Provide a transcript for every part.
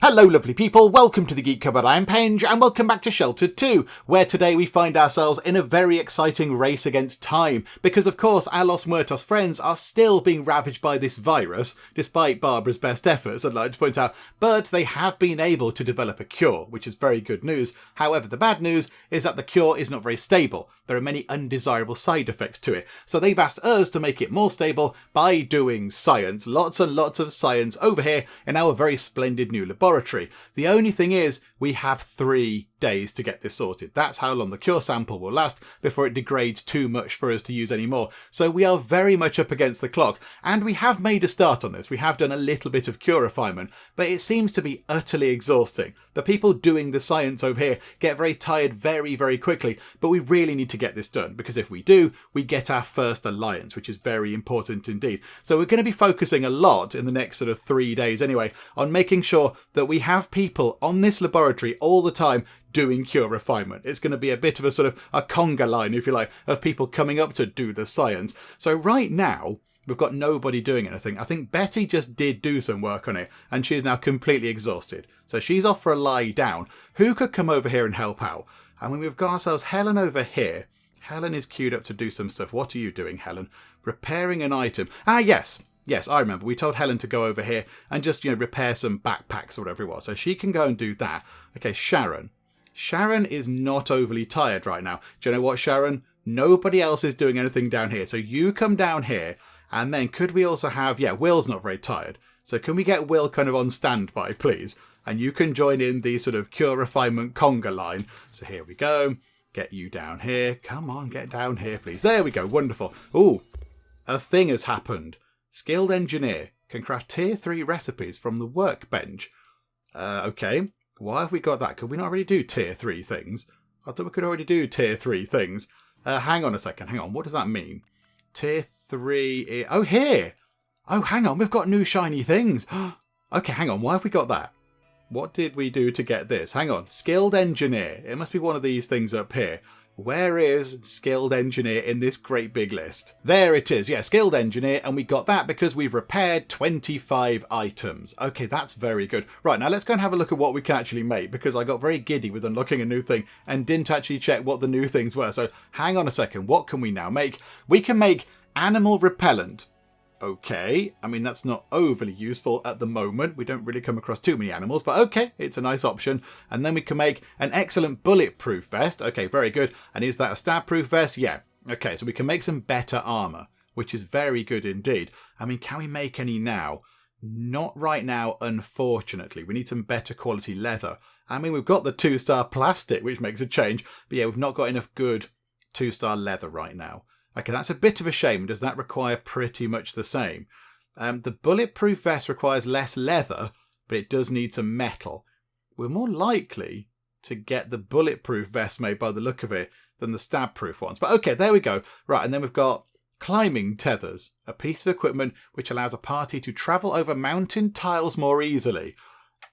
Hello lovely people, welcome to the Geek Cupboard, I'm Penge, and welcome back to Sheltered 2, where today we find ourselves in a very exciting race against time, because of course our Los Muertos friends are still being ravaged by this virus, despite Barbara's best efforts, I'd like to point out, but they have been able to develop a cure, which is very good news. However, the bad news is that the cure is not very stable. There are many undesirable side effects to it, so they've asked us to make it more stable by doing science, lots and lots of science over here in our very splendid new laboratory. The only thing is, we have 3 days to get this sorted. That's how long the cure sample will last before it degrades too much for us to use anymore. So we are very much up against the clock, and we have made a start on this. We have done a little bit of cure refinement, but it seems to be utterly exhausting. The people doing the science over here get very tired very, very quickly, but we really need to get this done, because if we do, we get our first alliance, which is very important indeed. So we're going to be focusing a lot in the next sort of 3 days anyway, on making sure that we have people on this laboratory all the time doing cure refinement. It's going to be a bit of a sort of a conga line, if you like, of people coming up to do the science. So right now, we've got nobody doing anything. I think Betty just did do some work on it, and she's now completely exhausted. So she's off for a lie down. Who could come over here and help out? I mean, we've got ourselves Helen over here. Helen is queued up to do some stuff. What are you doing, Helen? Repairing an item. Ah, yes. Yes, I remember. We told Helen to go over here and just, repair some backpacks or whatever it was. So she can go and do that. Okay, Sharon. Sharon is not overly tired right now. Do you know what, Sharon? Nobody else is doing anything down here. So you come down here, and then could we also have... Yeah, Will's not very tired. So can we get Will kind of on standby, please? And you can join in the sort of cure refinement conga line. So here we go. Get you down here. Come on, get down here, please. There we go. Wonderful. Ooh, a thing has happened. Skilled engineer can craft tier 3 recipes from the workbench. Okay. Why have we got that? Could we not already do tier 3 things? I thought we could already do tier 3 things. Hang on a second. Hang on. What does that mean? Tier 3... Oh, here! Oh, hang on. We've got new shiny things. Okay, hang on. Why have we got that? What did we do to get this? Hang on. Skilled engineer. It must be one of these things up here. Where is skilled engineer in this great big list? There it is. Yeah, skilled engineer. And we got that because we've repaired 25 items. Okay, that's very good. Right, now let's go and have a look at what we can actually make, because I got very giddy with unlocking a new thing and didn't actually check what the new things were. So hang on a second. What can we now make? We can make animal repellent. Okay, I mean, that's not overly useful at the moment. We don't really come across too many animals, but okay, it's a nice option. And then we can make an excellent bulletproof vest. Okay, very good. And is that a stab-proof vest? Yeah. Okay, so we can make some better armor, which is very good indeed. I mean, can we make any now? Not right now, unfortunately. We need some better quality leather. I mean, we've got the 2-star plastic, which makes a change. But yeah, we've not got enough good 2-star leather right now. Okay, that's a bit of a shame. Does that require pretty much the same? The bulletproof vest requires less leather, but it does need some metal. We're more likely to get the bulletproof vest made by the look of it than the stab-proof ones. But okay, there we go. Right, and then we've got climbing tethers, a piece of equipment which allows a party to travel over mountain tiles more easily.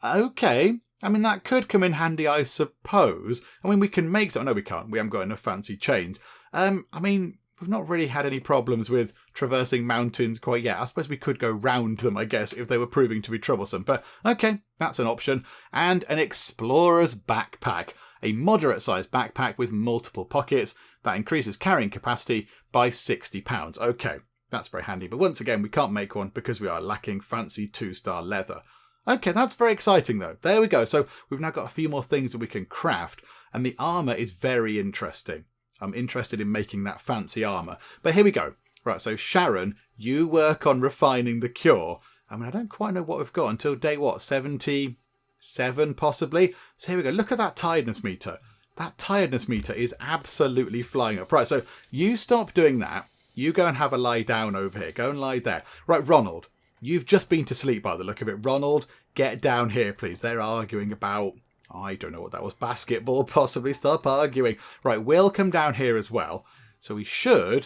Okay, I mean, that could come in handy, I suppose. I mean, we can make some... No, we can't. We haven't got enough fancy chains. I mean... We've not really had any problems with traversing mountains quite yet. I suppose we could go round them, I guess, if they were proving to be troublesome. But okay, that's an option. And an explorer's backpack. A moderate-sized backpack with multiple pockets that increases carrying capacity by £60. Okay, that's very handy. But once again, we can't make one because we are lacking fancy 2-star leather. Okay, that's very exciting, though. There we go. So we've now got a few more things that we can craft. And the armour is very interesting. I'm interested in making that fancy armour. But here we go. Right, so Sharon, you work on refining the cure. I mean, I don't quite know what we've got until day, 77 possibly? So here we go. Look at that tiredness meter. That tiredness meter is absolutely flying up. Right, so you stop doing that. You go and have a lie down over here. Go and lie there. Right, Ronald, you've just been to sleep by the look of it. Ronald, get down here, please. They're arguing about... I don't know what that was. Basketball, possibly. Stop arguing. Right, Will come down here as well. So we should...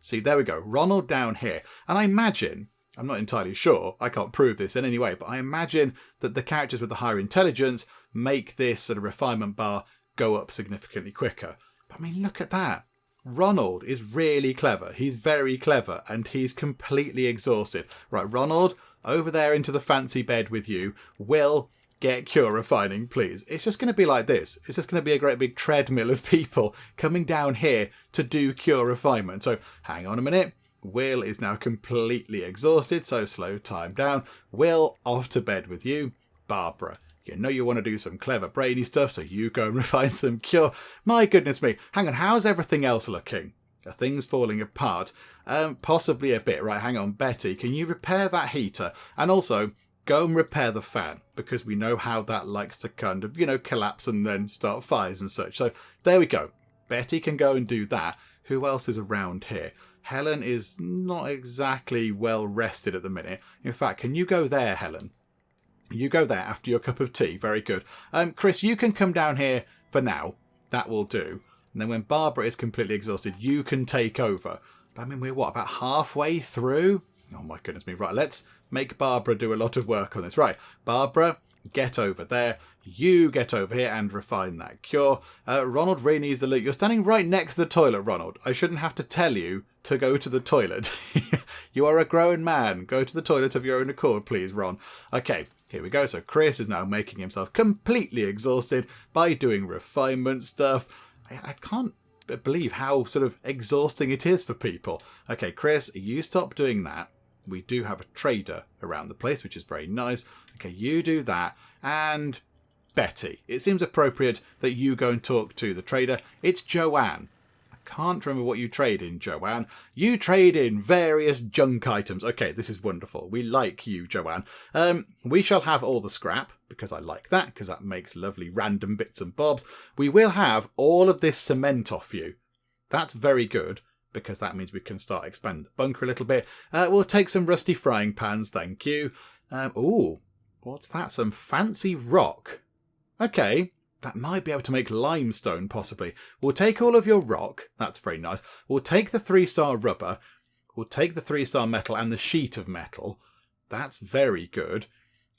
See, there we go. Ronald down here. And I imagine... I'm not entirely sure. I can't prove this in any way. But I imagine that the characters with the higher intelligence make this sort of refinement bar go up significantly quicker. But I mean, look at that. Ronald is really clever. He's very clever. And he's completely exhausted. Right, Ronald, over there into the fancy bed with you. Will... get cure refining, please. It's just going to be like this. It's just going to be a great big treadmill of people coming down here to do cure refinement. So hang on a minute. Will is now completely exhausted, so slow time down. Will, off to bed with you. Barbara, you know you want to do some clever brainy stuff, so you go and refine some cure. My goodness me. Hang on, how's everything else looking? Are things falling apart? Possibly a bit. Right, hang on. Betty, can you repair that heater? And also, go and repair the fan, because we know how that likes to kind of, collapse and then start fires and such. So there we go. Betty can go and do that. Who else is around here? Helen is not exactly well rested at the minute. In fact, can you go there, Helen? You go there after your cup of tea. Very good. Chris, you can come down here for now. That will do. And then when Barbara is completely exhausted, you can take over. But I mean, we're what, about halfway through? Oh my goodness me. Right, let's make Barbara do a lot of work on this. Right, Barbara, get over there. You get over here and refine that cure. Ronald really needs the loot. You're standing right next to the toilet, Ronald. I shouldn't have to tell you to go to the toilet. You are a grown man. Go to the toilet of your own accord, please, Ron. Okay, here we go. So Chris is now making himself completely exhausted by doing refinement stuff. I can't believe how sort of exhausting it is for people. Okay, Chris, you stop doing that. We do have a trader around the place, which is very nice. Okay, you do that. And Betty, it seems appropriate that you go and talk to the trader. It's Joanne. I can't remember what you trade in, Joanne. You trade in various junk items. Okay, this is wonderful. We like you, Joanne. We shall have all the scrap, because I like that, because that makes lovely random bits and bobs. We will have all of this cement off you. That's very good, because that means we can start expanding the bunker a little bit. We'll take some rusty frying pans, thank you. Ooh, what's that? Some fancy rock. Okay, that might be able to make limestone, possibly. We'll take all of your rock. That's very nice. We'll take the 3-star rubber. We'll take the 3-star metal and the sheet of metal. That's very good.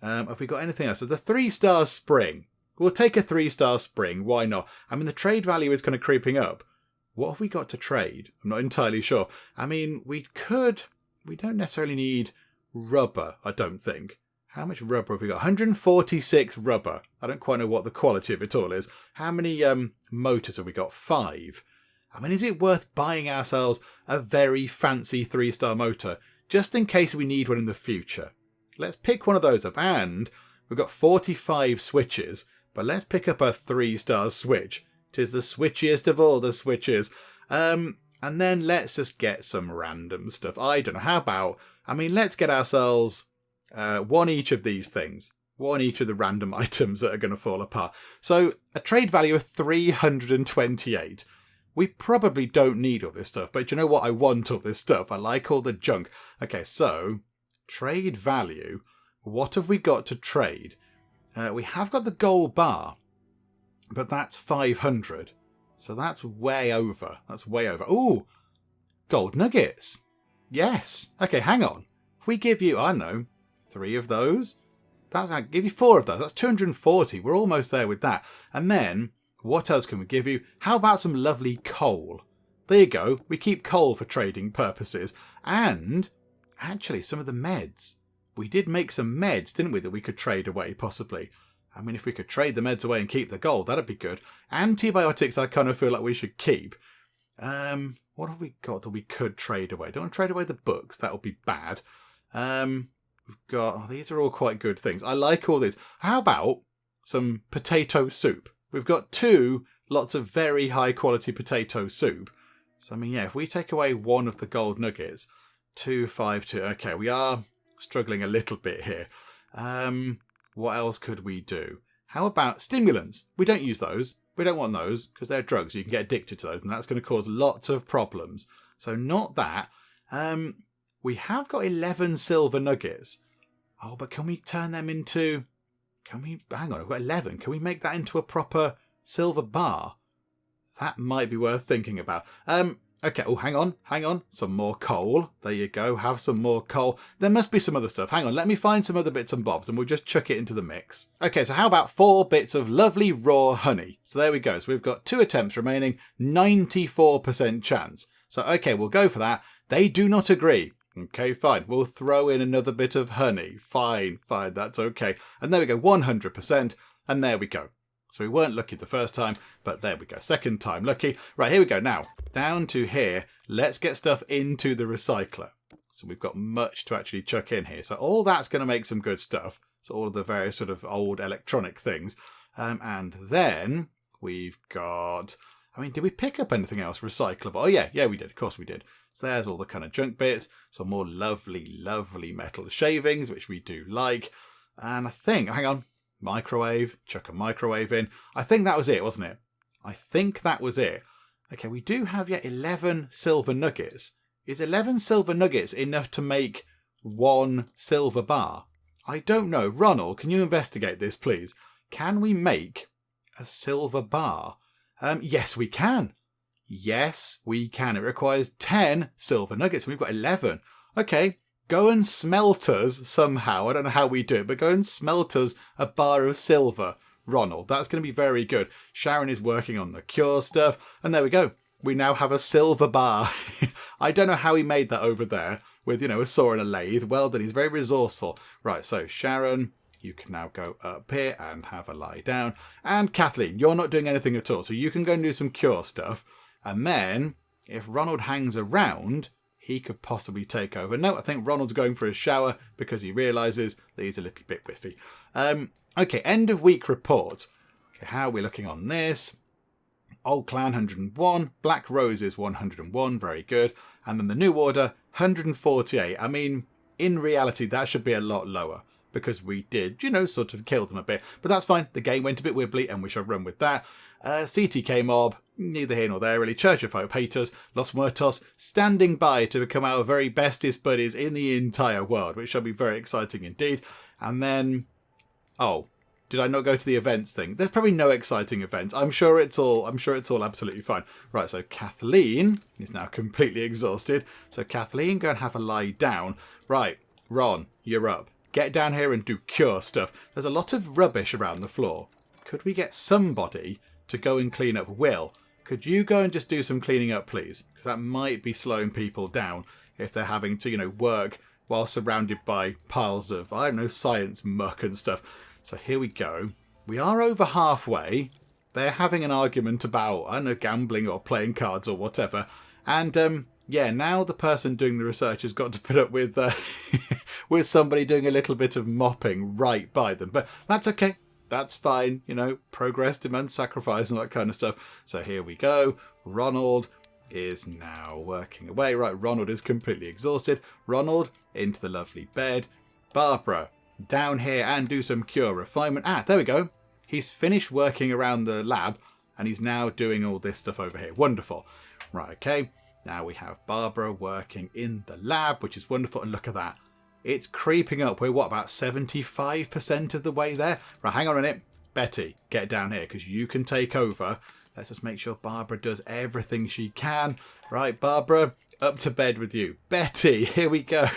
Have we got anything else? There's a 3-star spring. We'll take a 3-star spring. Why not? I mean, the trade value is kind of creeping up. What have we got to trade? I'm not entirely sure. I mean, we don't necessarily need rubber, I don't think. How much rubber have we got? 146 rubber. I don't quite know what the quality of it all is. How many motors have we got? 5. I mean, is it worth buying ourselves a very fancy 3-star motor, just in case we need one in the future? Let's pick one of those up. And we've got 45 switches, but let's pick up a 3-star switch. 'Tis the switchiest of all the switches. And then let's just get some random stuff. I don't know. How about, let's get ourselves one each of these things. One each of the random items that are going to fall apart. So a trade value of 328. We probably don't need all this stuff, but you know what? I want all this stuff. I like all the junk. Okay, so trade value. What have we got to trade? We have got the gold bar, but that's 500. So that's way over. That's way over. Ooh, gold nuggets. Yes. Okay, hang on. If we give you, I don't know, 3 of those, I'll give you 4 of those. That's 240. We're almost there with that. And then, what else can we give you? How about some lovely coal? There you go. We keep coal for trading purposes. And, actually, some of the meds. We did make some meds, didn't we, that we could trade away, possibly. I mean, if we could trade the meds away and keep the gold, that'd be good. Antibiotics, I kind of feel like we should keep. What have we got that we could trade away? Don't want to trade away the books. That would be bad. We've got, these are all quite good things. I like all these. How about some potato soup? We've got 2 lots of very high quality potato soup. So, yeah, if we take away 1 of the gold nuggets, 252. Okay, we are struggling a little bit here. What else could we do? How about stimulants? We don't use those. We don't want those because they're drugs. You can get addicted to those, and that's going to cause lots of problems. So not that. We have got 11 silver nuggets. Oh, but can we turn them into... hang on, I've got 11. Can we make that into a proper silver bar? That might be worth thinking about. Okay, oh, hang on. Some more coal. There you go, have some more coal. There must be some other stuff. Hang on, let me find some other bits and bobs and we'll just chuck it into the mix. Okay, so how about 4 bits of lovely raw honey? So there we go. So we've got 2 attempts remaining, 94% chance. So, okay, we'll go for that. They do not agree. Okay, fine. We'll throw in another bit of honey. Fine, that's okay. And there we go, 100%. And there we go. So we weren't lucky the first time, but there we go. Second time lucky. Right, here we go. Now, down to here. Let's get stuff into the recycler. So we've got much to actually chuck in here. So all that's going to make some good stuff. So all of the various sort of old electronic things. And then we've got... I mean, did we pick up anything else recyclable? Oh, yeah, we did. Of course we did. So there's all the kind of junk bits. Some more lovely, lovely metal shavings, which we do like. And I think... Hang on. Microwave. Chuck a microwave in. I think that was it, wasn't it? I think that was it. Okay, we do have, 11 silver nuggets. Is 11 silver nuggets enough to make 1 silver bar? I don't know. Ronald, can you investigate this, please? Can we make a silver bar? Yes, we can. Yes, we can. It requires 10 silver nuggets. We've got 11. Okay, go and smelt us somehow. I don't know how we do it, but go and smelt us a bar of silver. Ronald, that's going to be very good. Sharon is working on the cure stuff. And there we go. We now have a silver bar. I don't know how he made that over there with, a saw and a lathe. Well done. He's very resourceful. Right, so Sharon... You can now go up here and have a lie down. And Kathleen, you're not doing anything at all. So you can go and do some cure stuff. And then, if Ronald hangs around, he could possibly take over. No, I think Ronald's going for a shower because he realises that he's a little bit whiffy. Okay, end of week report. Okay, how are we looking on this? Old Clan 101. Black Roses 101. Very good. And then the new order 148. I mean, in reality, that should be a lot lower. Because we did, sort of kill them a bit. But that's fine. The game went a bit wibbly and we shall run with that. CTK mob, neither here nor there really. Church of Hope haters, Los Muertos, standing by to become our very bestest buddies in the entire world, which shall be very exciting indeed. And then, oh, did I not go to the events thing? There's probably no exciting events. I'm sure it's all absolutely fine. Right, so Kathleen is now completely exhausted. So Kathleen, go and have a lie down. Right, Ron, you're up. Get down here and do cure stuff. There's a lot of rubbish around the floor. Could we get somebody to go and clean up? Will, could you go and just do some cleaning up, please? Because that might be slowing people down if they're having to, work while surrounded by piles of, I don't know, science muck and stuff. So here we go. We are over halfway. They're having an argument about, I don't know, gambling or playing cards or whatever. And, yeah, now the person doing the research has got to put up with with somebody doing a little bit of mopping right by them. But that's okay. That's fine. Progress demands sacrifice and all that kind of stuff. So here we go. Ronald is now working away. Right, Ronald is completely exhausted. Ronald, into the lovely bed. Barbara, down here and do some cure refinement. Ah, there we go. He's finished working around the lab and he's now doing all this stuff over here. Wonderful. Right, okay. Now we have Barbara working in the lab, which is wonderful. And look at that. It's creeping up. We're, about 75% of the way there? Right, hang on a minute. Betty, get down here because you can take over. Let's just make sure Barbara does everything she can. Right, Barbara, up to bed with you. Betty, here we go.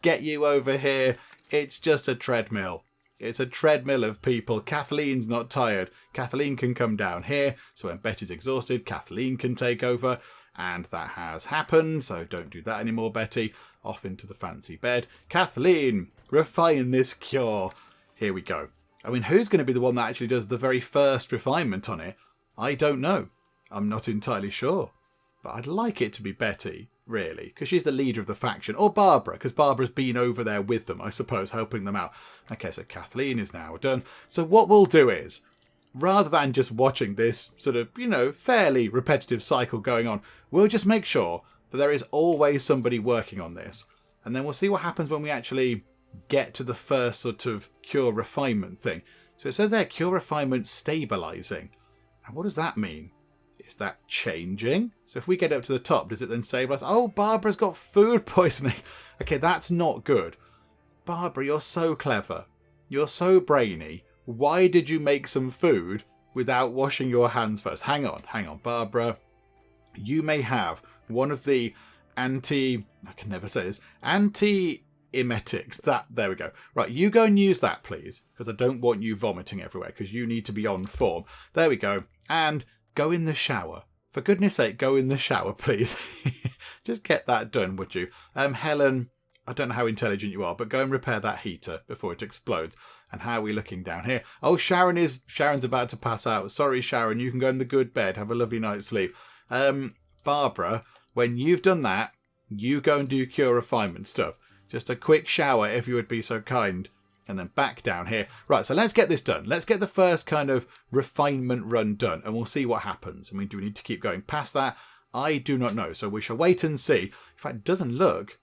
Get you over here. It's just a treadmill. It's a treadmill of people. Kathleen's not tired. Kathleen can come down here. So when Betty's exhausted, Kathleen can take over. And that has happened, so don't do that anymore, Betty. Off into the fancy bed. Kathleen, refine this cure. Here we go. I mean, who's going to be the one that actually does the very first refinement on it? I don't know. I'm not entirely sure. But I'd like it to be Betty, really, because she's the leader of the faction. Or Barbara, because Barbara's been over there with them, I suppose, helping them out. Okay, so Kathleen is now done. So what we'll do is, rather than just watching this sort of, fairly repetitive cycle going on, we'll just make sure that there is always somebody working on this. And then we'll see what happens when we actually get to the first sort of cure refinement thing. So it says there, cure refinement stabilizing. And what does that mean? Is that changing? So if we get up to the top, does it then stabilize? Oh, Barbara's got food poisoning. Okay, that's not good. Barbara, you're so clever. You're so brainy. Why did you make some food without washing your hands first? Hang on, Barbara. You may have one of the anti-emetics. There we go. Right, you go and use that, please, because I don't want you vomiting everywhere, because you need to be on form. There we go. And go in the shower For goodness sake, go in the shower, please. Just get that done, would you? Helen, I don't know how intelligent you are, but go and repair that heater before it explodes. And how are we looking down here? Oh, Sharon's about to pass out. Sorry, Sharon, you can go in the good bed. Have a lovely night's sleep. Barbara, when you've done that, you go and do cure refinement stuff. Just a quick shower, if you would be so kind. And then back down here. Right, so let's get this done. Let's get the first kind of refinement run done, and we'll see what happens. I mean, do we need to keep going past that? I do not know, so we shall wait and see. In fact, it doesn't look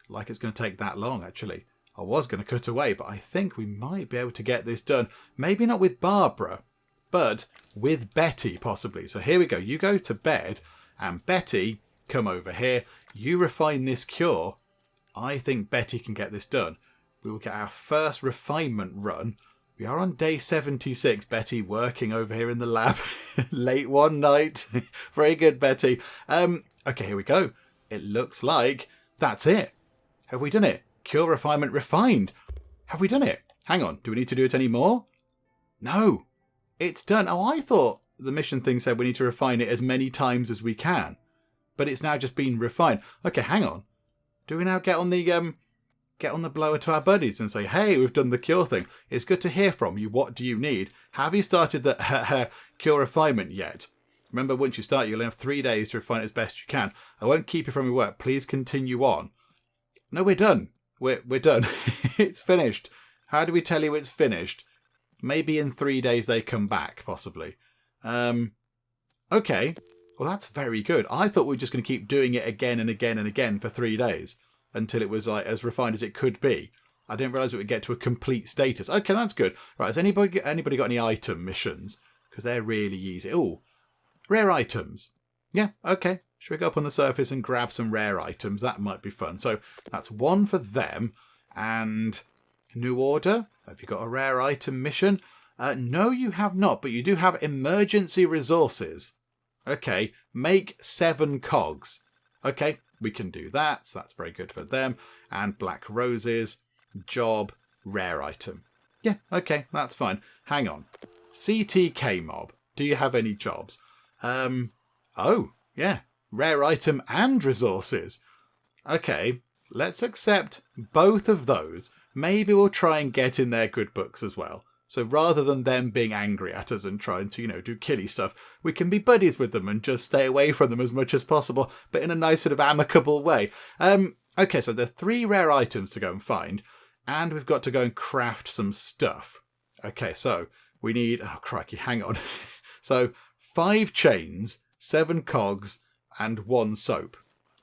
like it's going to take that long, actually. I was going to cut away, but I think we might be able to get this done. Maybe not with Barbara, but with Betty, possibly. So here we go. You go to bed, and Betty, come over here. You refine this cure. I think Betty can get this done. We will get our first refinement run. We are on day 76. Betty working over here in the lab late one night. Very good, Betty. Okay, here we go. It looks like that's it. Have we done it? Cure refinement refined. Have we done it? Hang on. Do we need to do it anymore? No. It's done. Oh, I thought the mission thing said we need to refine it as many times as we can. But it's now just been refined. Okay, hang on. Do we now get on the blower to our buddies and say, hey, we've done the cure thing. It's good to hear from you. What do you need? Have you started the cure refinement yet? Remember, once you start, you'll have 3 days to refine it as best you can. I won't keep you from your work. Please continue on. No, we're done. We're done. It's finished. How do we tell you it's finished? Maybe in 3 days they come back, possibly. Okay. Well, that's very good. I thought we were just going to keep doing it again and again and again for 3 days until it was like as refined as it could be. I didn't realise it would get to a complete status. Okay, that's good. Right, has anybody got any item missions? Because they're really easy. Oh, rare items. Yeah, okay. Should we go up on the surface and grab some rare items? That might be fun. So that's one for them. And new order. Have you got a rare item mission? No, you have not. But you do have emergency resources. Okay, make 7 cogs. Okay, we can do that. So that's very good for them. And black roses. Job. Rare item. Yeah, okay, that's fine. Hang on. CTK mob. Do you have any jobs? Oh, yeah. Rare item and resources. Okay, let's accept both of those. Maybe we'll try and get in their good books as well. So rather than them being angry at us and trying to, do killy stuff, we can be buddies with them and just stay away from them as much as possible, but in a nice sort of amicable way. Okay, so there are 3 rare items to go and find, and we've got to go and craft some stuff. Okay, so we need... Oh, crikey, hang on. So 5 chains, 7 cogs, and 1 soap.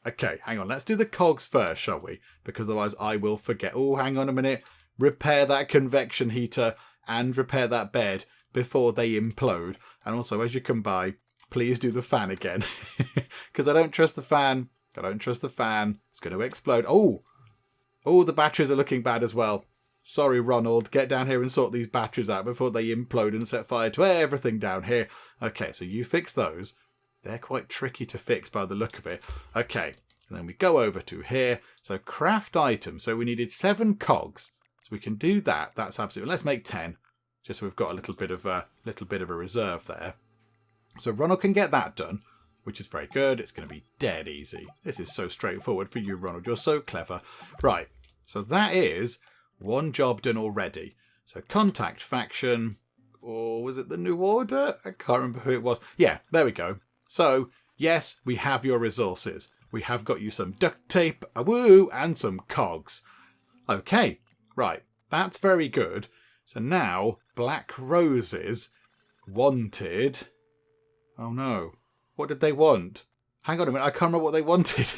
Okay, hang on. Let's do the cogs first, shall we? Because otherwise I will forget. Oh, hang on a minute. Repair that convection heater and repair that bed before they implode. And also, as you come by, please do the fan again. Because I don't trust the fan. I don't trust the fan. It's going to explode. Oh, the batteries are looking bad as well. Sorry, Ronald. Get down here and sort these batteries out before they implode and set fire to everything down here. Okay, so you fix those. They're quite tricky to fix by the look of it. Okay, and then we go over to here. So craft item. So we needed 7 cogs. So we can do that. That's absolutely... Let's make 10. Just so we've got a little bit of a reserve there. So Ronald can get that done, which is very good. It's going to be dead easy. This is so straightforward for you, Ronald. You're so clever. Right, so that is 1 job done already. So contact faction... Or was it the new order? I can't remember who it was. Yeah, there we go. So, yes, we have your resources. We have got you some duct tape, a woo, and some cogs. Okay, right. That's very good. So now, black roses wanted... Oh no. What did they want? Hang on a minute, I can't remember what they wanted.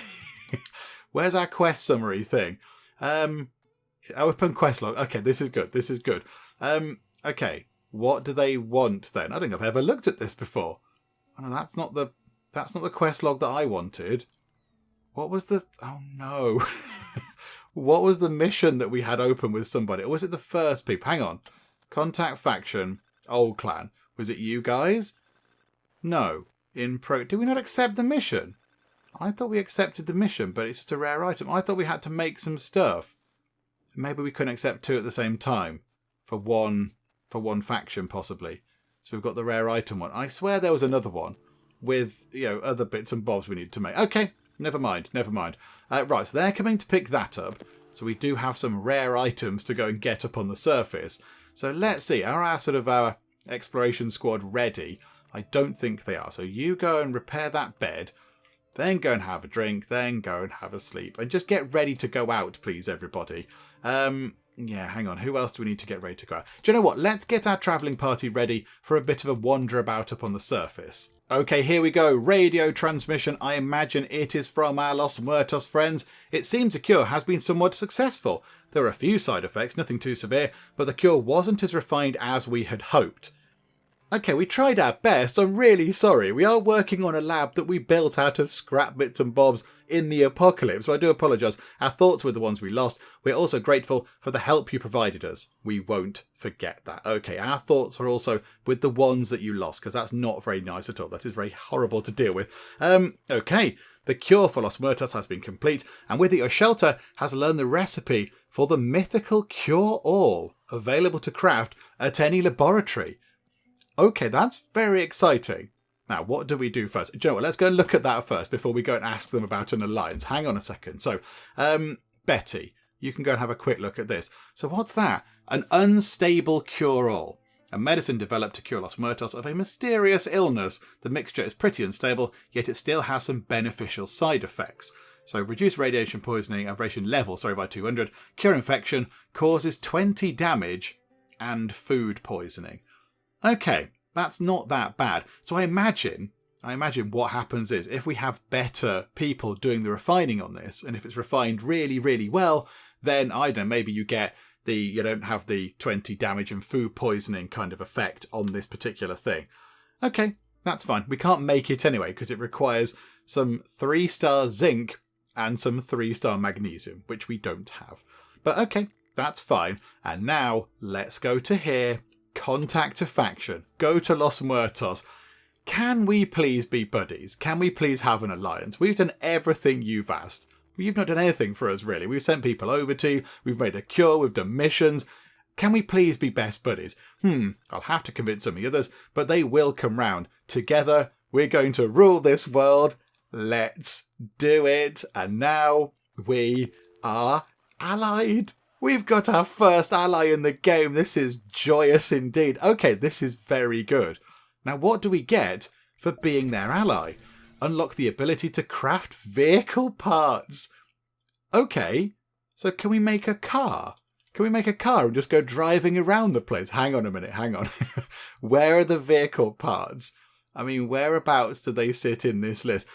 Where's our quest summary thing? Open quest log. Okay, this is good. This is good. Okay. What do they want then? I don't think I've ever looked at this before. Oh no, that's not the quest log that I wanted. What was the... Oh no. What was the mission that we had open with somebody? Or was it the first people? Hang on. Contact faction, old clan. Was it you guys? No. Did we not accept the mission? I thought we accepted the mission, but it's just a rare item. I thought we had to make some stuff. Maybe we couldn't accept 2 at the same time. For one faction, possibly. So we've got the rare item one. I swear there was another one. with, other bits and bobs we need to make. Okay, never mind. Right, so they're coming to pick that up. So we do have some rare items to go and get up on the surface. So let's see, are our exploration squad ready? I don't think they are. So you go and repair that bed, then go and have a drink, then go and have a sleep. And just get ready to go out, please, everybody. Yeah, hang on. Who else do we need to get ready to go out? Do you know what? Let's get our travelling party ready for a bit of a wander about up on the surface. Okay, here we go. Radio transmission. I imagine it is from our Los Muertos friends. It seems the cure has been somewhat successful. There are a few side effects, nothing too severe, but the cure wasn't as refined as we had hoped. Okay, we tried our best. I'm really sorry. We are working on a lab that we built out of scrap bits and bobs in the apocalypse, so I do apologise. Our thoughts were the ones we lost. We're also grateful for the help you provided us. We won't forget that. Okay, our thoughts are also with the ones that you lost, because that's not very nice at all. That is very horrible to deal with. Okay, the cure for Los Muertos has been complete, and with it, your shelter has learned the recipe for the mythical cure-all, available to craft at any laboratory. Okay, that's very exciting. Now, what do we do first? Do you know what? Let's go and look at that first before we go and ask them about an alliance. Hang on a second. So, Betty, you can go and have a quick look at this. So what's that? An unstable cure-all. A medicine developed to cure Los Muertos of a mysterious illness. The mixture is pretty unstable, yet it still has some beneficial side effects. So reduce radiation poisoning, abrasion level, by 200. Cure infection, causes 20 damage, and food poisoning. Okay, that's not that bad. So I imagine what happens is if we have better people doing the refining on this, and if it's refined really, really well, then I don't know, maybe you don't have the 20 damage and food poisoning kind of effect on this particular thing. Okay, that's fine. We can't make it anyway because it requires some 3-star zinc and some 3-star magnesium, which we don't have. But okay, that's fine. And now let's go to here. Contact a faction. Go to Los Muertos. Can we please be buddies? Can we please have an alliance? We've done everything you've asked. You've not done anything for us, really. We've sent people over to you. We've made a cure. We've done missions. Can we please be best buddies? I'll have to convince some of the others, but they will come round. Together, we're going to rule this world. Let's do it. And now we are allied. We've got our first ally in the game. This is joyous indeed. Okay, this is very good. Now, what do we get for being their ally? Unlock the ability to craft vehicle parts. Okay, so can we make a car? Can we make a car and just go driving around the place? Hang on a minute, hang on. Where are the vehicle parts? I mean, whereabouts do they sit in this list?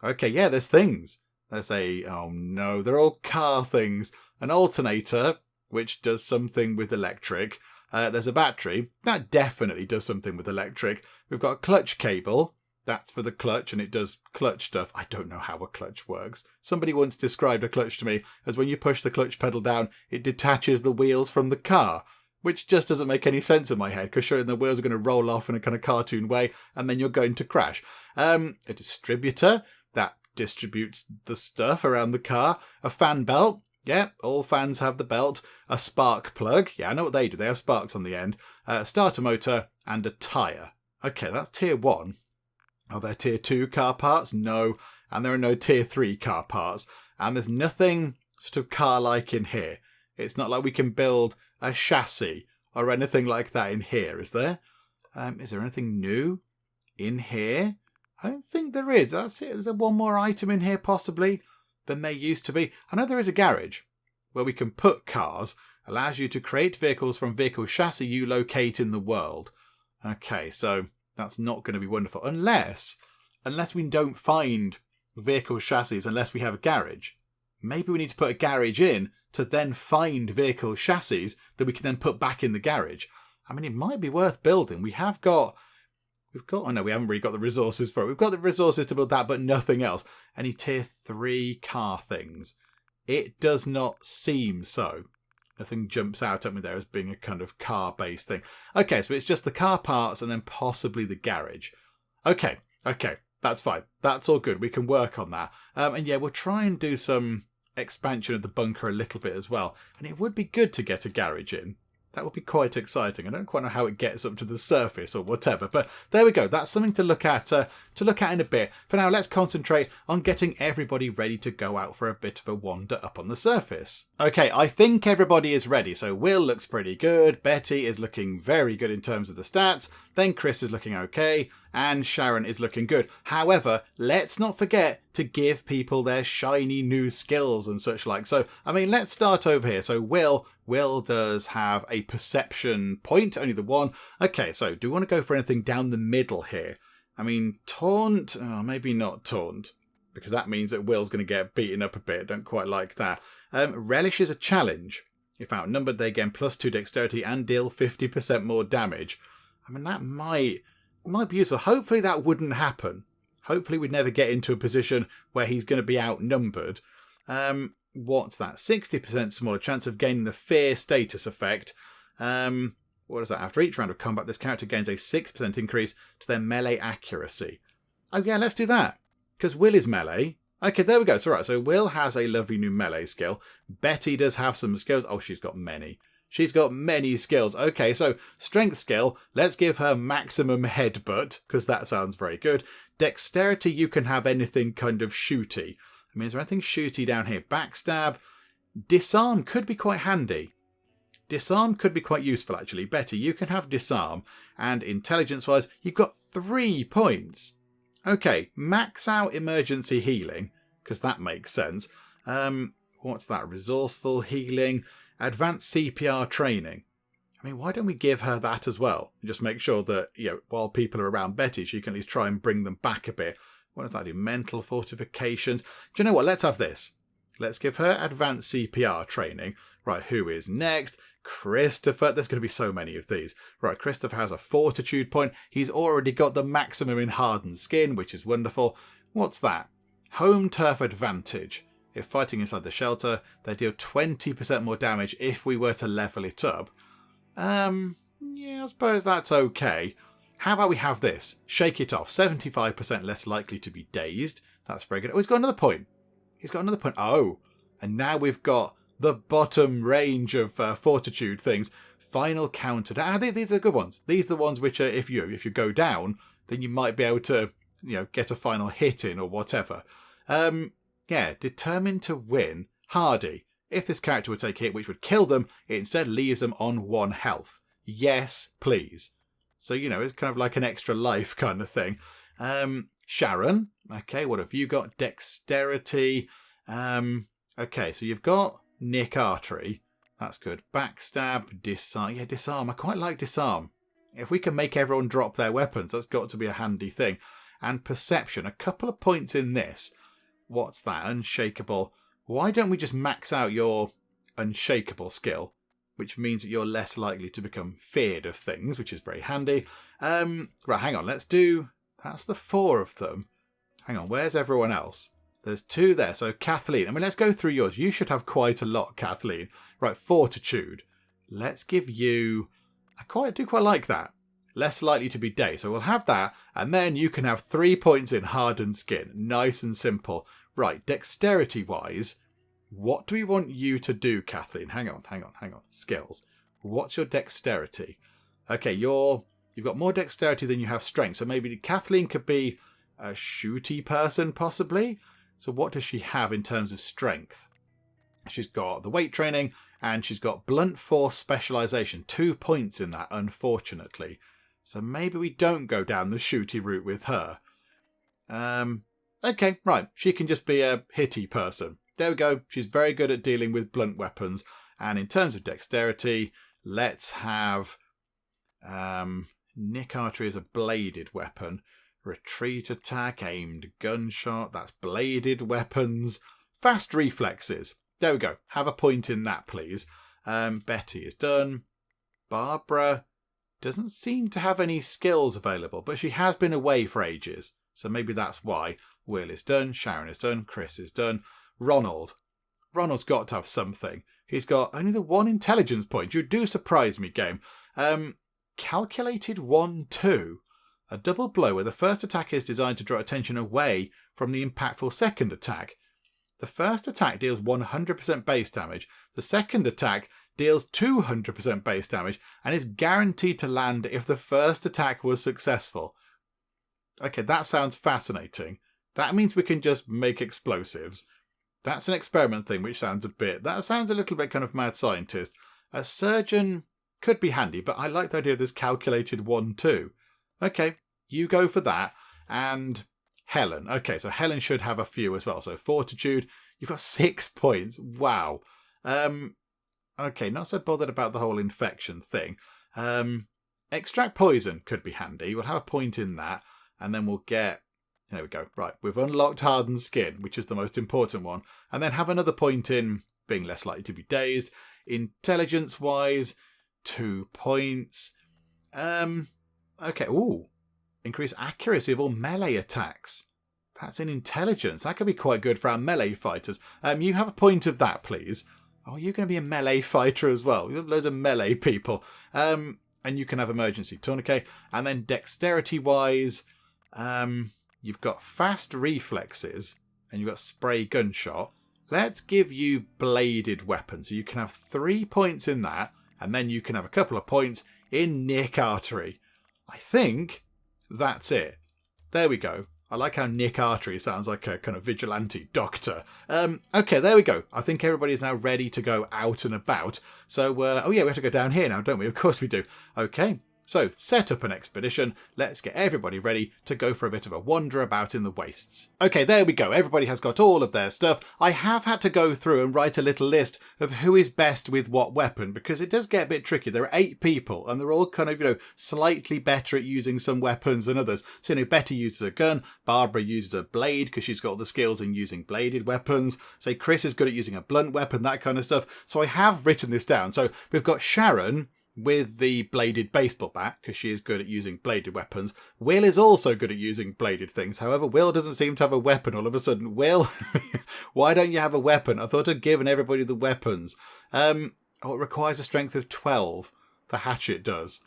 Okay, yeah, there's things. Oh no, they're all car things. An alternator, which does something with electric. There's a battery. That definitely does something with electric. We've got a clutch cable. That's for the clutch, and it does clutch stuff. I don't know how a clutch works. Somebody once described a clutch to me as when you push the clutch pedal down, it detaches the wheels from the car, which just doesn't make any sense in my head, because surely the wheels are going to roll off in a kind of cartoon way, and then you're going to crash. A distributor, that distributes the stuff around the car. A fan belt. Yeah, all fans have the belt. A spark plug. Yeah, I know what they do. They have sparks on the end. A starter motor and a tyre. Okay, that's tier 1. Are there tier 2 car parts? No. And there are no tier 3 car parts. And there's nothing sort of car-like in here. It's not like we can build a chassis or anything like that in here, is there? Is there anything new in here? I don't think there is. That's it. Is there one more item in here, possibly, than there used to be? I know there is a garage where we can put cars. Allows you to create vehicles from vehicle chassis you locate in the world. Okay, so that's not going to be wonderful. Unless we don't find vehicle chassis unless we have a garage. Maybe we need to put a garage in to then find vehicle chassis that we can then put back in the garage. I mean, it might be worth building. Oh no, we haven't really got the resources for it. We've got the resources to build that, but nothing else. Any tier 3 car things? It does not seem so. Nothing jumps out at me there as being a kind of car-based thing. Okay, so it's just the car parts and then possibly the garage. Okay, that's fine. That's all good. We can work on that. And yeah, we'll try and do some expansion of the bunker a little bit as well. And it would be good to get a garage in. That would be quite exciting. I don't quite know how it gets up to the surface or whatever, but there we go. That's something to look at in a bit. For now, let's concentrate on getting everybody ready to go out for a bit of a wander up on the surface. Okay, I think everybody is ready. So Will looks pretty good. Betty is looking very good in terms of the stats. Then Chris is looking okay. And Sharon is looking good. However, let's not forget to give people their shiny new skills and such like. So, I mean, let's start over here. So Will does have a perception point, only the one. Okay, so do we want to go for anything down the middle here? I mean, taunt, maybe not taunt, because that means that Will's going to get beaten up a bit. Don't quite like that. Relish is a challenge. If outnumbered, they gain +2 dexterity and deal 50% more damage. I mean, that might be useful. Hopefully that wouldn't happen. Hopefully we'd never get into a position where he's going to be outnumbered. What's that? 60% smaller chance of gaining the fear status effect. What is that? After each round of combat, this character gains a 6% increase to their melee accuracy. Oh yeah, let's do that. Because Will is melee. Okay, there we go. It's alright. So Will has a lovely new melee skill. Betty does have some skills. Oh, she's got many. She's got many skills. Okay, so strength skill. Let's give her maximum headbutt, because that sounds very good. Dexterity, you can have anything kind of shooty. I mean, is there anything shooty down here? Backstab. Disarm could be quite handy. Disarm could be quite useful, actually. Betty, you can have disarm. And intelligence-wise, you've got 3 points. Okay, max out emergency healing, because that makes sense. What's that? Resourceful healing. Advanced CPR training. I mean, why don't we give her that as well? Just make sure that, while people are around Betty, she can at least try and bring them back a bit. What does that do? Mental fortifications. Do you know what? Let's have this. Let's give her advanced CPR training. Right, who is next? Christopher. There's going to be so many of these. Right, Christopher has a fortitude point. He's already got the maximum in hardened skin, which is wonderful. What's that? Home turf advantage. If fighting inside the shelter, they deal 20% more damage if we were to level it up. Yeah, I suppose that's okay. How about we have this? Shake it off. 75% less likely to be dazed. That's very good. Oh, he's got another point. He's got another point. Oh, and now we've got the bottom range of fortitude things. Final counter. These are good ones. These are the ones which are, if you go down, then you might be able to, get a final hit in or whatever. Yeah, determined to win. Hardy. If this character would take a hit which would kill them, it instead leaves them on 1 health. Yes, please. So, it's kind of like an extra life kind of thing. Sharon. Okay, what have you got? Dexterity. Okay, so you've got Nick Artery. That's good. Backstab. Disarm. Yeah, disarm. I quite like disarm. If we can make everyone drop their weapons, that's got to be a handy thing. And perception. A couple of points in this. What's that? Unshakable. Why don't we just max out your unshakable skill? Which means that you're less likely to become feared of things, which is very handy. Right, hang on. Let's do... That's the 4 of them. Hang on, where's everyone else? There's 2 there. So Kathleen. I mean, let's go through yours. You should have quite a lot, Kathleen. Right, fortitude. Let's give you... I do quite like that. Less likely to be dazed. So we'll have that. And then you can have 3 points in hardened skin. Nice and simple. Right, dexterity-wise, what do we want you to do, Kathleen? Hang on. Skills. What's your dexterity? Okay, you've got more dexterity than you have strength. So maybe Kathleen could be a shooty person, possibly. So what does she have in terms of strength? She's got the weight training, and she's got blunt force specialization. 2 points in that, unfortunately. So maybe we don't go down the shooty route with her. Okay, right. She can just be a hitty person. There we go. She's very good at dealing with blunt weapons. And in terms of dexterity, let's have Nick Archery as a bladed weapon. Retreat attack, aimed gunshot. That's bladed weapons. Fast reflexes. There we go. Have a point in that, please. Betty is done. Barbara doesn't seem to have any skills available, but she has been away for ages. So maybe that's why. Will is done. Sharon is done. Chris is done. Ronald's got to have something. He's got only the 1 intelligence point. You do surprise me, game. Calculated 1-2. A double blow where the first attack is designed to draw attention away from the impactful second attack. The first attack deals 100% base damage. The second attack deals 200% base damage, and is guaranteed to land if the first attack was successful. Okay, that sounds fascinating. That means we can just make explosives. That's an experiment thing, which sounds that sounds a little bit kind of mad scientist. A surgeon could be handy, but I like the idea of this calculated 1 too. Okay, you go for that. And Helen. Okay, so Helen should have a few as well. So fortitude, you've got 6 points. Wow. Okay, not so bothered about the whole infection thing. Extract poison could be handy. We'll have a point in that. And then we'll get... There we go. Right, we've unlocked hardened skin, which is the most important one. And then have another point in being less likely to be dazed. Intelligence-wise, 2 points. Okay, ooh. Increase accuracy of all melee attacks. That's in intelligence. That could be quite good for our melee fighters. You have a point of that, please. Oh, you're going to be a melee fighter as well. You've got loads of melee people. And you can have emergency tourniquet. And then dexterity-wise... you've got fast reflexes and you've got spray gunshot. Let's give you bladed weapons. So you can have 3 points in that, and then you can have a couple of points in Nick Artery. I think that's it. There we go. I like how Nick Artery sounds like a kind of vigilante doctor. Okay, there we go. I think everybody is now ready to go out and about. So, oh yeah, we have to go down here now, don't we? Of course we do. Okay. So, set up an expedition. Let's get everybody ready to go for a bit of a wander about in the wastes. Okay, there we go. Everybody has got all of their stuff. I have had to go through and write a little list of who is best with what weapon, because it does get a bit tricky. There are 8 people, and they're all kind of, slightly better at using some weapons than others. So, Betty uses a gun, Barbara uses a blade, because she's got all the skills in using bladed weapons. Say, Chris is good at using a blunt weapon, that kind of stuff. So, I have written this down. So, we've got Sharon with the bladed baseball bat, because she is good at using bladed weapons. Will is also good at using bladed things. However, Will doesn't seem to have a weapon all of a sudden. Will, why don't you have a weapon? I thought I'd given everybody the weapons. Oh, it requires a strength of 12. The hatchet does.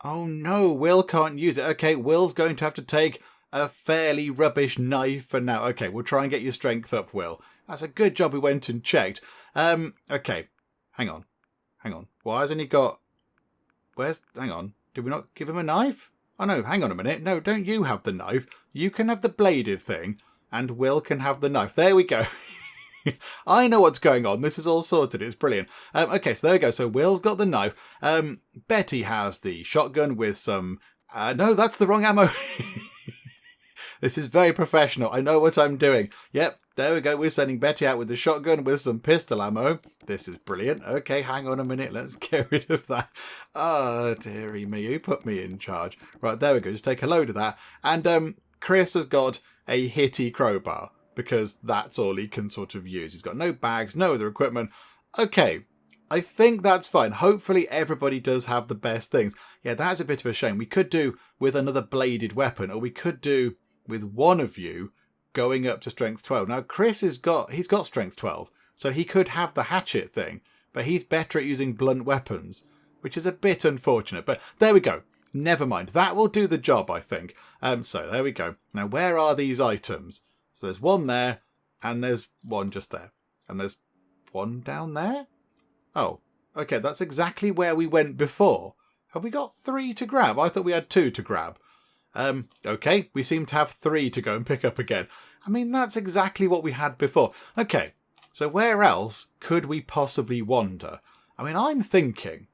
Oh no, Will can't use it. Okay, Will's going to have to take a fairly rubbish knife for now. Okay, we'll try and get your strength up, Will. That's a good job we went and checked. Okay, hang on. Why hasn't he got... Hang on. Did we not give him a knife? Oh no, hang on a minute. No, don't you have the knife. You can have the bladed thing, and Will can have the knife. There we go. I know what's going on. This is all sorted. It's brilliant. Okay, so there we go. So Will's got the knife. Betty has the shotgun with some... no, that's the wrong ammo. This is very professional. I know what I'm doing. Yep, there we go. We're sending Betty out with the shotgun with some pistol ammo. This is brilliant. Okay, hang on a minute. Let's get rid of that. Oh, dearie me. Who put me in charge? Right, there we go. Just take a load of that. And Chris has got a hitty crowbar, because that's all he can sort of use. He's got no bags, no other equipment. Okay, I think that's fine. Hopefully everybody does have the best things. Yeah, that's a bit of a shame. We could do with another bladed weapon, or we could do with one of you going up to strength 12. Now, Chris he's got strength 12, so he could have the hatchet thing, but he's better at using blunt weapons, which is a bit unfortunate. But there we go. Never mind. That will do the job, I think. So there we go. Now, where are these items? So there's one there, and there's one just there, and there's one down there. Oh, okay. That's exactly where we went before. Have we got 3 to grab? I thought we had 2 to grab. Okay, we seem to have 3 to go and pick up again. I mean, that's exactly what we had before. Okay, so where else could we possibly wander? I mean, I'm thinking,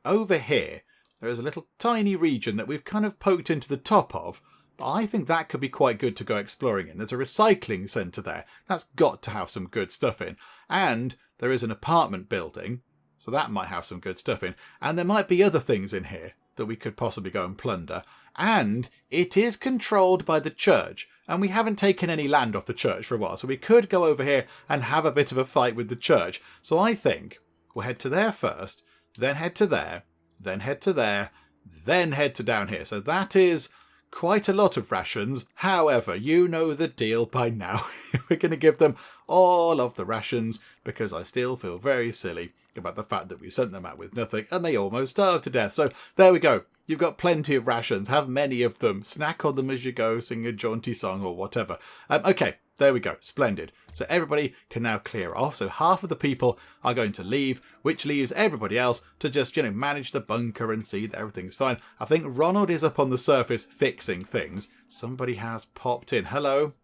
over here, there is a little tiny region that we've kind of poked into the top of, but I think that could be quite good to go exploring in. There's a recycling centre there. That's got to have some good stuff in. And there is an apartment building, so that might have some good stuff in. And there might be other things in here that we could possibly go and plunder. And it is controlled by the church, and we haven't taken any land off the church for a while, so we could go over here and have a bit of a fight with the church. So I think we'll head to there first, then head to there, then head to there, then head to down here. So that is quite a lot of rations. However, you know the deal by now. We're going to give them all of the rations, because I still feel very silly about the fact that we sent them out with nothing and they almost starved to death. So there we go. You've got plenty of rations. Have many of them. Snack on them as you go. Sing a jaunty song or whatever. Okay, There we go. Splendid. So everybody can now clear off. So half of the people are going to leave, which leaves everybody else to just, manage the bunker and see that everything's fine. I think Ronald is up on the surface fixing things. Somebody has popped in. Hello.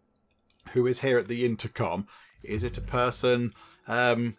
Who is here at the intercom? Is it a person? I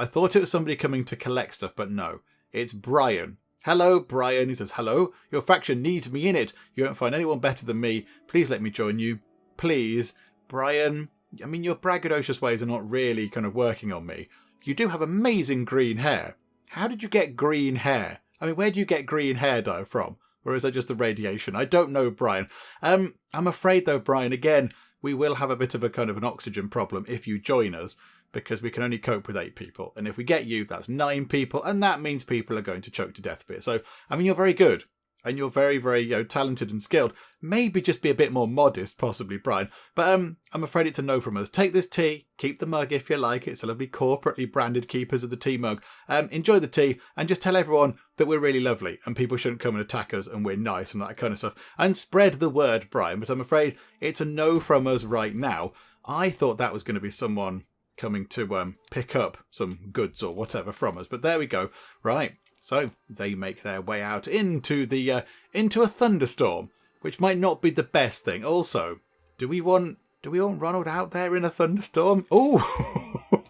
thought it was somebody coming to collect stuff, but no. It's Brian. Hello, Brian. He says, hello. Your faction needs me in it. You won't find anyone better than me. Please let me join you. Please. Brian, I mean, your braggadocious ways are not really kind of working on me. You do have amazing green hair. How did you get green hair? I mean, where do you get green hair dye from? Or is that just the radiation? I don't know, Brian. I'm afraid, though, Brian, again, we will have a bit of a kind of an oxygen problem if you join us, because we can only cope with 8 people. And if we get you, that's 9 people, and that means people are going to choke to death a bit. So, I mean, you're very good. And you're very, very talented and skilled. Maybe just be a bit more modest, possibly, Brian. But I'm afraid it's a no from us. Take this tea. Keep the mug if you like. It's a lovely corporately branded Keepers of the Tea mug. Enjoy the tea and just tell everyone that we're really lovely and people shouldn't come and attack us and we're nice and that kind of stuff. And spread the word, Brian. But I'm afraid it's a no from us right now. I thought that was going to be someone coming to pick up some goods or whatever from us. But there we go. Right. So they make their way out into a thunderstorm, which might not be the best thing. Also, do we want Ronald out there in a thunderstorm? Oh,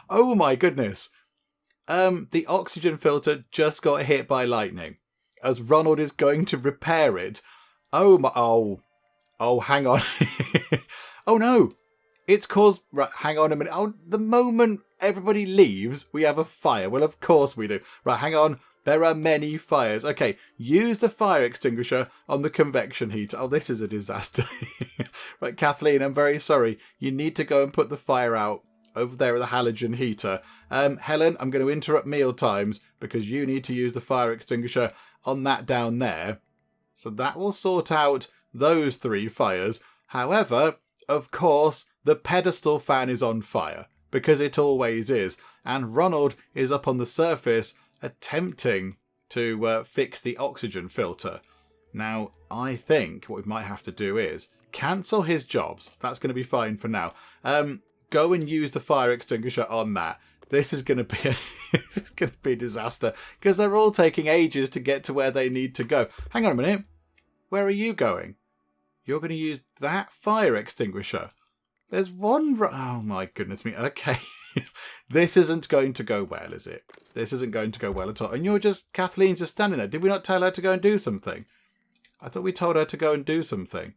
oh my goodness! The oxygen filter just got hit by lightning, as Ronald is going to repair it. Oh my! Oh, hang on! Oh no! It's caused... Right, hang on a minute. Oh, the moment everybody leaves, we have a fire. Well, of course we do. Right, hang on. There are many fires. Okay, use the fire extinguisher on the convection heater. Oh, this is a disaster. Right, Kathleen, I'm very sorry. You need to go and put the fire out over there at the halogen heater. Helen, I'm going to interrupt meal times because you need to use the fire extinguisher on that down there. So that will sort out those 3 fires. However... Of course, the pedestal fan is on fire, because it always is, and Ronald is up on the surface attempting to fix the oxygen filter. Now, I think what we might have to do is cancel his jobs. That's going to be fine for now. Go and use the fire extinguisher on that. This is going to be a disaster, because they're all taking ages to get to where they need to go. Hang on a minute. Where are you going? You're going to use that fire extinguisher. There's one... Oh, my goodness me. Okay. This isn't going to go well, is it? This isn't going to go well at all. And you're just... Kathleen's just standing there. Did we not tell her to go and do something? I thought we told her to go and do something.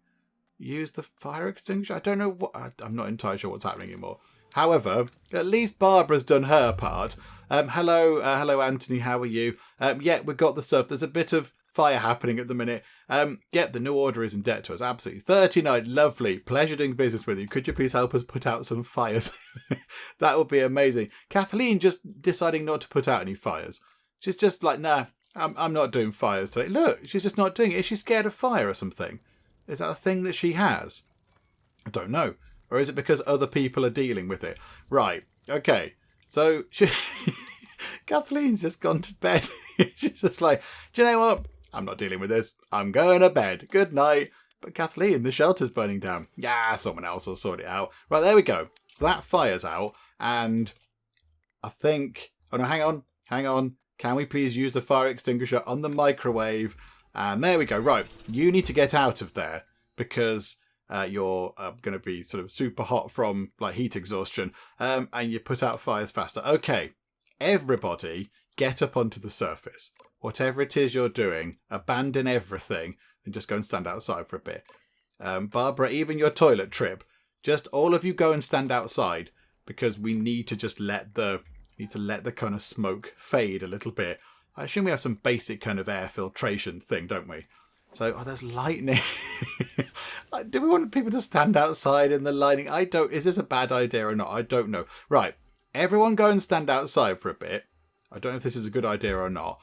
Use the fire extinguisher? I don't know what... I'm not entirely sure what's happening anymore. However, at least Barbara's done her part. Hello, Anthony. How are you? Yeah, we've got the stuff. There's a bit of fire happening at the minute. The new order is in debt to us. Absolutely. 39. Lovely. Pleasure doing business with you. Could you please help us put out some fires? That would be amazing. Kathleen just deciding not to put out any fires. She's just like, nah, I'm not doing fires today. Look, she's just not doing it. Is she scared of fire or something? Is that a thing that she has? I don't know. Or is it because other people are dealing with it? Right. Okay. So Kathleen's just gone to bed. She's just like, do you know what? I'm not dealing with this. I'm going to bed. Good night. But Kathleen, the shelter's burning down. Yeah, someone else will sort it out. Right, there we go. So that fire's out. And I think... Oh, no, hang on. Can we please use the fire extinguisher on the microwave? And there we go. Right, you need to get out of there because you're going to be sort of super hot from like heat exhaustion. And you put out fires faster. Okay, everybody get up onto the surface. Whatever it is you're doing, abandon everything and just go and stand outside for a bit. Barbara, even your toilet trip, just all of you go and stand outside because we need to just let the kind of smoke fade a little bit. I assume we have some basic kind of air filtration thing, don't we? So, there's lightning. Do we want people to stand outside in the lightning? Is this a bad idea or not? I don't know. Right, everyone go and stand outside for a bit. I don't know if this is a good idea or not.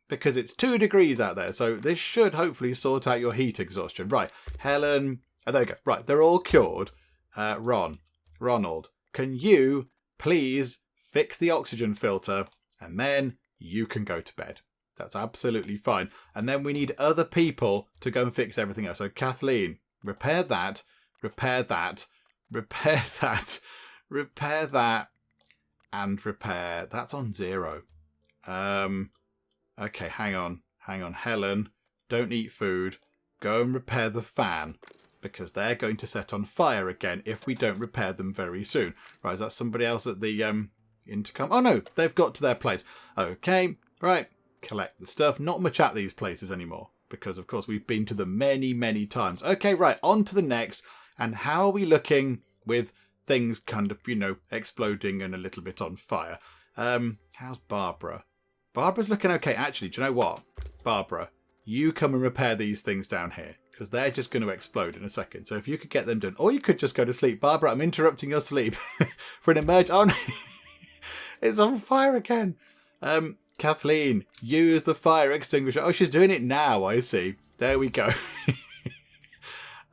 Because it's 2 degrees out there, so this should hopefully sort out your heat exhaustion. Right, Helen, there we go. Right, they're all cured. Ronald, can you please fix the oxygen filter, and then you can go to bed. That's absolutely fine. And then we need other people to go and fix everything else. So Kathleen, repair that, repair that, repair that, and repair. That's on 0. Okay, hang on. Helen, don't eat food. Go and repair the fan, because they're going to set on fire again if we don't repair them very soon. Right, is that somebody else at the intercom? Oh no, they've got to their place. Okay, right, collect the stuff. Not much at these places anymore, because of course we've been to them many, many times. Okay, right, on to the next. And how are we looking with things kind of, exploding and a little bit on fire? How's Barbara? Barbara's looking okay. Actually, do you know what? Barbara, you come and repair these things down here, because they're just going to explode in a second. So if you could get them done, or you could just go to sleep. Barbara, I'm interrupting your sleep for an emergency. Oh, no. It's on fire again. Kathleen, use the fire extinguisher. Oh, she's doing it now, I see. There we go.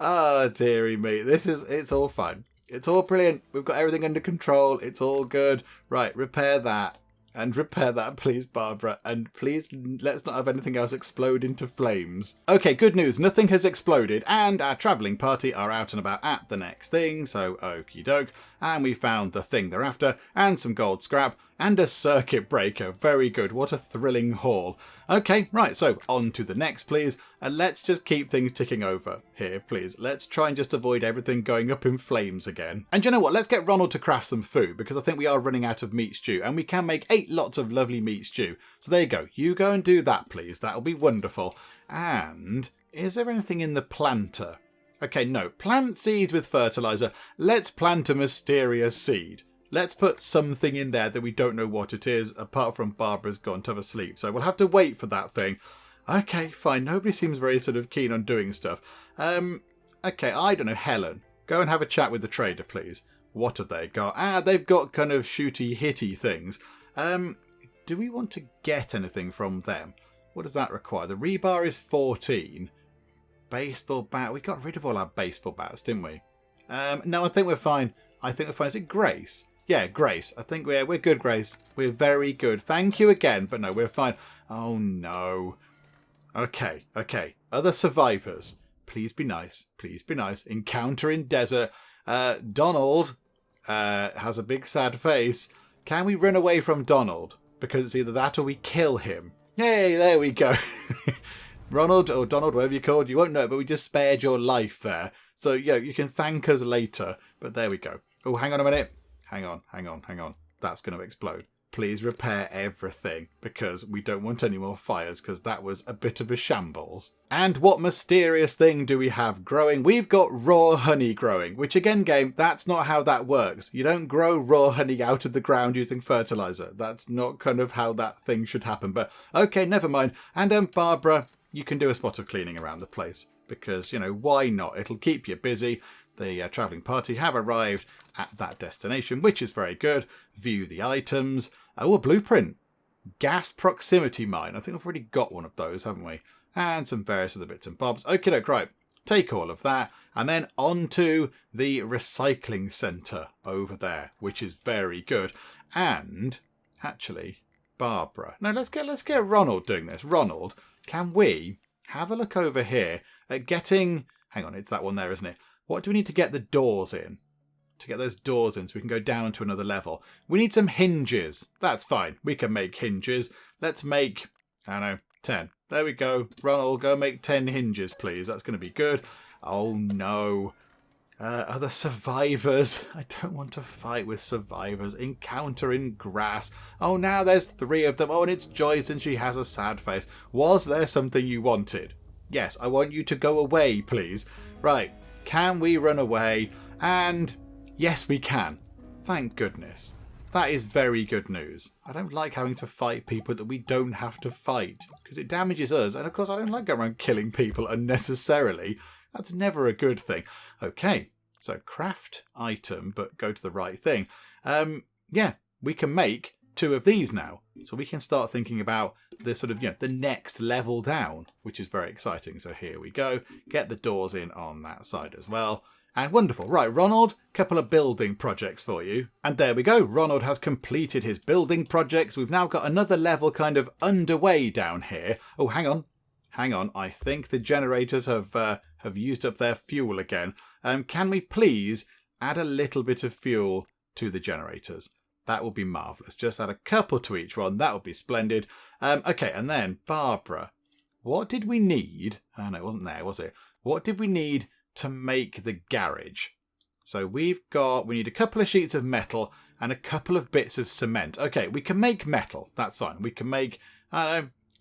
Oh, dearie me. It's all fine. It's all brilliant. We've got everything under control. It's all good. Right, repair that. And repair that, please, Barbara. And please, let's not have anything else explode into flames. Okay, good news. Nothing has exploded. And our travelling party are out and about at the next thing. So, okie doke. And we found the thing they're after. And some gold scrap. And a circuit breaker. Very good. What a thrilling haul. Okay, right. So, on to the next, please. And let's just keep things ticking over here, please. Let's try and just avoid everything going up in flames again. And you know what? Let's get Ronald to craft some food, because I think we are running out of meat stew. And we can make 8 lots of lovely meat stew. So there you go. You go and do that, please. That'll be wonderful. And is there anything in the planter? Okay, no. Plant seeds with fertilizer. Let's plant a mysterious seed. Let's put something in there that we don't know what it is, apart from Barbara's gone to have a sleep. So we'll have to wait for that thing. Okay, fine. Nobody seems very sort of keen on doing stuff. Okay, I don't know. Helen, go and have a chat with the trader, please. What have they got? They've got kind of shooty, hitty things. Do we want to get anything from them? What does that require? The rebar is 14. Baseball bat. We got rid of all our baseball bats, didn't we? No, I think we're fine. Is it Grace? Yeah, Grace. I think we're good, Grace. We're very good. Thank you again. But no, we're fine. Oh, no. Okay. Other survivors. Please be nice. Encounter in desert. Donald has a big sad face. Can we run away from Donald? Because it's either that or we kill him. Yay, there we go. Ronald, or Donald, whatever you're called, you won't know, but we just spared your life there. So, you can thank us later. But there we go. Oh, hang on a minute. Hang on. That's going to explode. Please repair everything, because we don't want any more fires, because that was a bit of a shambles. And what mysterious thing do we have growing? We've got raw honey growing, which again, game, that's not how that works. You don't grow raw honey out of the ground using fertilizer. That's not kind of how that thing should happen. But okay, never mind. And Barbara, you can do a spot of cleaning around the place, because, why not? It'll keep you busy. The travelling party have arrived at that destination, which is very good. View the items. Oh, a blueprint. Gas proximity mine. I think I've already got one of those, haven't we? And some various other bits and bobs. Okay, look, right. Take all of that. And then on to the recycling centre over there, which is very good. And, actually, Barbara. No, let's get Ronald doing this. Ronald, can we have a look over here at getting... Hang on, it's that one there, isn't it? What do we need to get the doors in? To get those doors in so we can go down to another level. We need some hinges. That's fine. We can make hinges. Let's make, 10. There we go. Ronald, go make 10 hinges, please. That's going to be good. Oh, no. Other survivors. I don't want to fight with survivors. Encounter in grass. Oh, now there's 3 of them. Oh, and it's Joyce and she has a sad face. Was there something you wanted? Yes, I want you to go away, please. Right. Can we run away? And yes, we can. Thank goodness. That is very good news. I don't like having to fight people that we don't have to fight, because it damages us. And of course, I don't like going around killing people unnecessarily. That's never a good thing. Okay, so craft item, but go to the right thing. Yeah, we can make 2 of these now. So we can start thinking about the sort of, the next level down, which is very exciting. So here we go. Get the doors in on that side as well. And wonderful. Right, Ronald, couple of building projects for you. And there we go. Ronald has completed his building projects. We've now got another level kind of underway down here. Oh, hang on. I think the generators have used up their fuel again. Can we please add a little bit of fuel to the generators. That would be marvellous. Just add a couple to each one. That would be splendid. Okay, and then Barbara. What did we need? Oh, no, it wasn't there, was it? What did we need to make the garage? So we need a couple of sheets of metal and a couple of bits of cement. Okay, we can make metal. That's fine. We can make,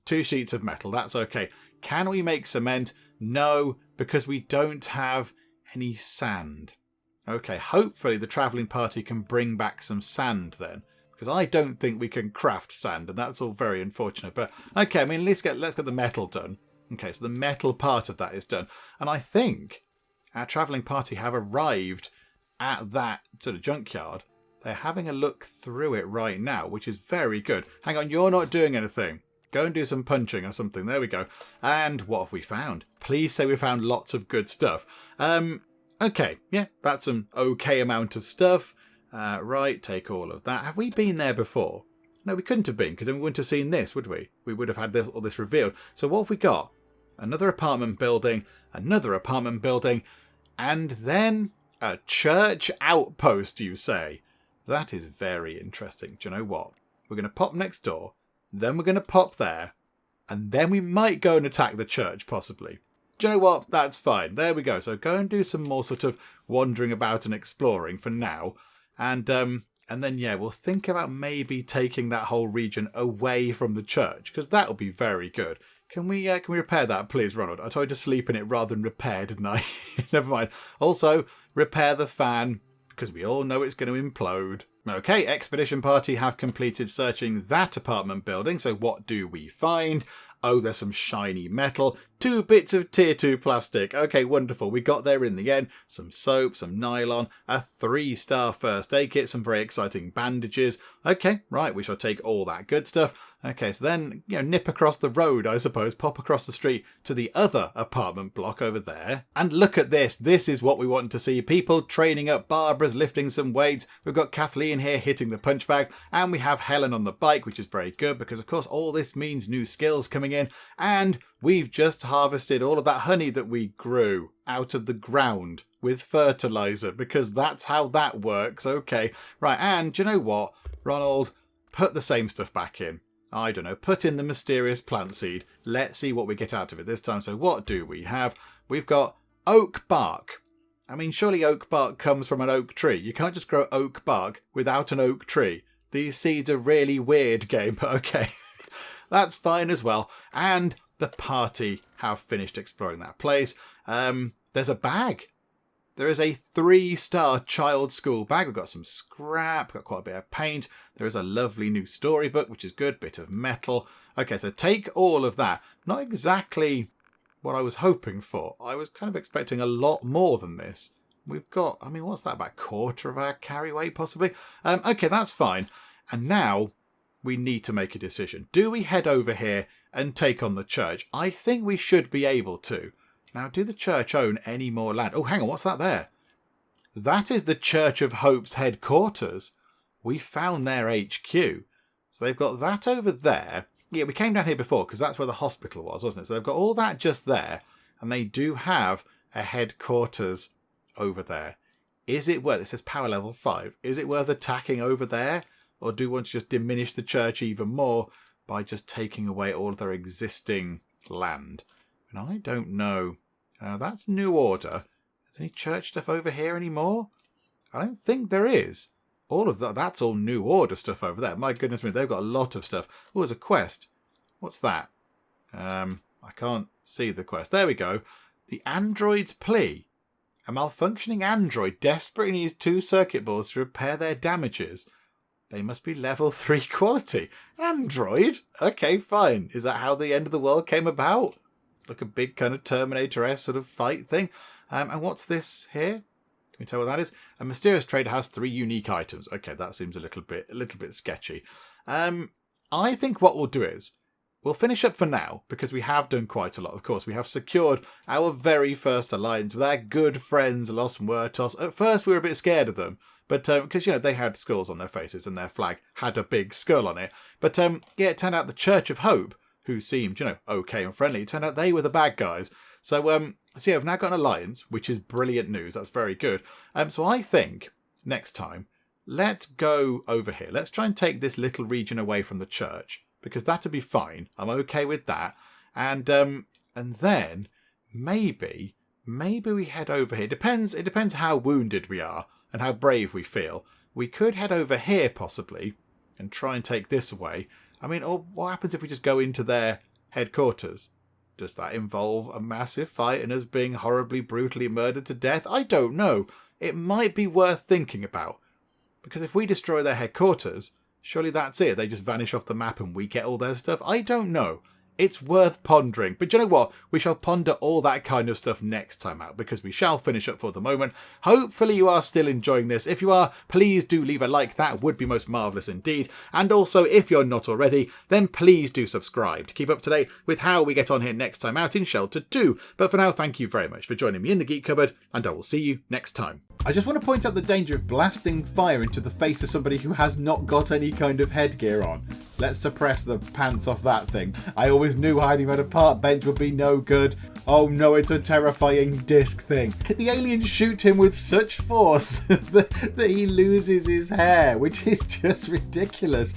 2 sheets of metal. That's okay. Can we make cement? No, because we don't have any sand. Okay, hopefully the travelling party can bring back some sand then. Because I don't think we can craft sand, and that's all very unfortunate. But, okay, I mean, let's get the metal done. Okay, so the metal part of that is done. And I think our travelling party have arrived at that sort of junkyard. They're having a look through it right now, which is very good. Hang on, you're not doing anything. Go and do some punching or something. There we go. And what have we found? Please say we found lots of good stuff. Okay, yeah, that's an okay amount of stuff. Right, take all of that. Have we been there before? No, we couldn't have been, because then we wouldn't have seen this, would we? We would have had all this revealed. So what have we got? Another apartment building, and then a church outpost, you say? That is very interesting. Do you know what? We're going to pop next door, then we're going to pop there, and then we might go and attack the church, possibly. Do you know what? That's fine. There we go. So go and do some more sort of wandering about and exploring for now. And then, yeah, we'll think about maybe taking that whole region away from the church, because that will be very good. Can we repair that, please, Ronald? I told you to sleep in it rather than repair, didn't I? Never mind. Also, repair the fan, because we all know it's going to implode. Okay, Expedition Party have completed searching that apartment building, so what do we find? Oh, there's some shiny metal. 2 bits of tier 2 plastic. Okay, wonderful. We got there in the end. Some soap, some nylon, a 3-star first aid kit, some very exciting bandages. Okay, right, we shall take all that good stuff. Okay, so then, nip across the road, I suppose, pop across the street to the other apartment block over there. And look at this. This is what we want to see. People training up. Barbara's lifting some weights. We've got Kathleen here hitting the punch bag. And we have Helen on the bike, which is very good because, of course, all this means new skills coming in. And we've just harvested all of that honey that we grew out of the ground with fertilizer, because that's how that works. Okay, right, and do you know what, Ronald? Put the same stuff back in. I don't know, put in the mysterious plant seed. Let's see what we get out of it this time. So what do we have? We've got oak bark. I mean, surely oak bark comes from an oak tree. You can't just grow oak bark without an oak tree. These seeds are really weird, game, but okay. That's fine as well. And the party have finished exploring that place. There's a bag. There is a 3-star child school bag. We've got some scrap, got quite a bit of paint. There is a lovely new storybook, which is good, bit of metal. Okay, so take all of that. Not exactly what I was hoping for. I was kind of expecting a lot more than this. We've got, I mean, what's that, about a quarter of our carry weight, possibly? Okay, that's fine. And now we need to make a decision. Do we head over here and take on the church? I think we should be able to. Now, do the church own any more land? Oh, hang on, what's that there? That is the Church of Hope's headquarters. We found their HQ. So they've got that over there. Yeah, we came down here before because that's where the hospital was, wasn't it? So they've got all that just there. And they do have a headquarters over there. Is it worth, it says power level 5. Is it worth attacking over there? Or do we want to just diminish the church even more by just taking away all of their existing land? And I don't know. That's New Order. Is any church stuff over here anymore? I don't think there is. All of that, that's all New Order stuff over there. My goodness me, they've got a lot of stuff. Oh, there's a quest. What's that? I can't see the quest. There we go. The android's plea. A malfunctioning android desperately needs 2 circuit boards to repair their damages. They must be level 3 quality. Android? Okay, fine. Is that how the end of the world came about? Like a big kind of Terminator-esque sort of fight thing. And what's this here? Can we tell what that is? A mysterious trader has 3 unique items. Okay, that seems a little bit sketchy. I think what we'll do is we'll finish up for now because we have done quite a lot. Of course, we have secured our very first alliance with our good friends Los Muertos. At first, we were a bit scared of them. But because, they had skulls on their faces and their flag had a big skull on it. But yeah, it turned out the Church of Hope, who seemed, okay and friendly, it turned out they were the bad guys. So yeah, we've now got an alliance, which is brilliant news. That's very good. So I think next time, let's go over here. Let's try and take this little region away from the church, because that'll be fine. I'm okay with that. And then maybe we head over here. It depends how wounded we are and how brave we feel. We could head over here possibly and try and take this away. I mean, or what happens if we just go into their headquarters? Does that involve a massive fight and us being horribly, brutally murdered to death? I don't know. It might be worth thinking about. Because if we destroy their headquarters, surely that's it. They just vanish off the map and we get all their stuff. I don't know. It's worth pondering. But you know what? We shall ponder all that kind of stuff next time out, because we shall finish up for the moment. Hopefully you are still enjoying this. If you are, please do leave a like. That would be most marvellous indeed. And also, if you're not already, then please do subscribe to keep up to date with how we get on here next time out in Shelter 2. But for now, thank you very much for joining me in the Geek Cupboard, and I will see you next time. I just want to point out the danger of blasting fire into the face of somebody who has not got any kind of headgear on. Let's suppress the pants off that thing. I always knew hiding behind a park bench would be no good. Oh no, it's a terrifying disc thing. The aliens shoot him with such force that he loses his hair, which is just ridiculous.